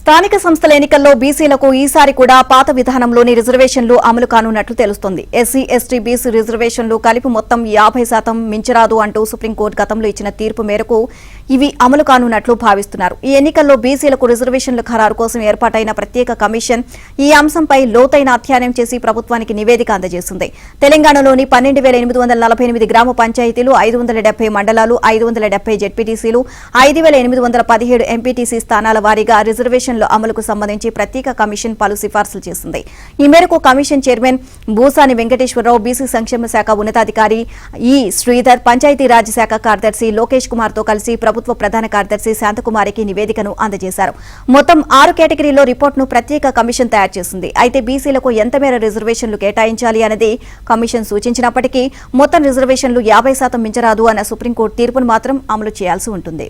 స్థానిక సంస్థల ఎన్నికల్లో బీసీలకు ఈసారి కూడా పాత విధానంలోని రిజర్వేషన్లు అమలు కానున్నట్లు తెలుస్తోంది. ఎస్సీ, ఎస్టీ, బీసీ రిజర్వేషన్లు కలిపి మొత్తం 50% మించరాదు అంటూ సుప్రీంకోర్టు గతంలో ఇచ్చిన తీర్పు మేరకు ఇవి అమలు కానున్నట్లు భావిస్తున్నారు. ఈ ఎన్నికల్లో బీసీలకు రిజర్వేషన్ల ఖరారు కోసం ఏర్పాటైన ప్రత్యేక కమిషన్ ఈ అంశంపై లోతైన అధ్యయనం చేసి ప్రభుత్వానికి నివేదిక అందజేసింది. తెలంగాణలోని 12,848 గ్రామ పంచాయతీలు, 570 మండలాలు, 570 జెడ్పీటీసీలు, 5,817 ఎంపీటీసీ స్థానాల వారీగా రిజర్వేషన్ల అమలుకు సంబంధించి ప్రత్యేక కమిషన్ పలు సిఫార్సులు చేసింది. ఈ మేరకు commission chairman Bhusani Venkateswara Rao, BC సంక్షేమ శాఖ ఉన్నతాధికారి ఈ శ్రీధర్, పంచాయతీరాజ్ శాఖ కార్యదర్శి లోకేష్ కుమార్ తో కలిసి ప్రభుత్వ ప్రధాన కార్యదర్శి శాంతకుమారికి నివేదికను అందజేశారు. మొత్తం 6 కేటగిరీల్లో రిపోర్టును ప్రత్యేక కమిషన్ తయారు చేసింది. అయితే బీసీలకు ఎంత మేర రిజర్వేషన్లు కేటాయించాలి అనేది కమిషన్ సూచించినప్పటికీ మొత్తం రిజర్వేషన్లు 50% మించరాదు అన్న సుప్రీంకోర్టు తీర్పును మాత్రం అమలు చేయాల్సి ఉంటుంది.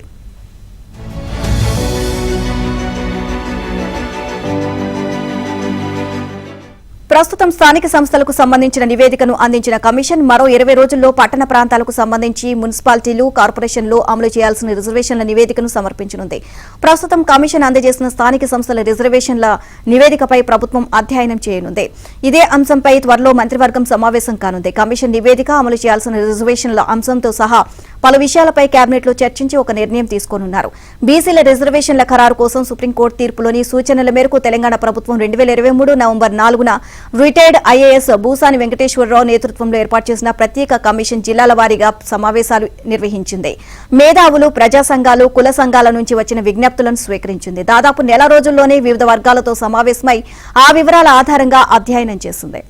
ప్రస్తుతం స్థానిక సంస్థలకు సంబంధించిన నివేదికను అందించిన కమిషన్ మరో 20 రోజుల్లో పట్టణ ప్రాంతాలకు సంబంధించి మున్సిపాలిటీలు, కార్పొరేషన్లు అమలు చేయాల్సిన రిజర్వేషన్ల నివేదికను సమర్పించనుంది. ప్రస్తుతం కమిషన్ అందజేసిన స్థానిక సంస్థల రిజర్వేషన్ల నివేదికపై ప్రభుత్వం అధ్యయనం చేయనుంది. ఇదే అంశంపై త్వరలో మంత్రివర్గం సమావేశం కానుంది. కమిషన్ నివేదిక, అమలు చేయాల్సిన రిజర్వేషన్ల అంశంతో సహా పలు విషయాలపై కేబినెట్లో చర్చించి ఒక నిర్ణయం తీసుకోనున్నారు. బీసీల రిజర్వేషన్ల ఖరారు కోసం సుప్రీంకోర్టు తీర్పులోని సూచనల మేరకు తెలంగాణ ప్రభుత్వం 2023 నవంబర్ 4న రిటైర్డ్ ఐఏఎస్ భూసాని వెంకటేశ్వరరావు నేతృత్వంలో ఏర్పాటు చేసిన ప్రత్యేక కమిషన్ జిల్లాల వారీగా సమావేశాలు నిర్వహించింది. మేధావులు, ప్రజా సంఘాలు, కుల సంఘాల నుంచి వచ్చిన విజ్ఞప్తులను స్వీకరించింది. దాదాపు నెల రోజుల్లోనే వివిధ వర్గాలతో సమావేశమై ఆ వివరాల ఆధారంగా అధ్యయనం చేసింది.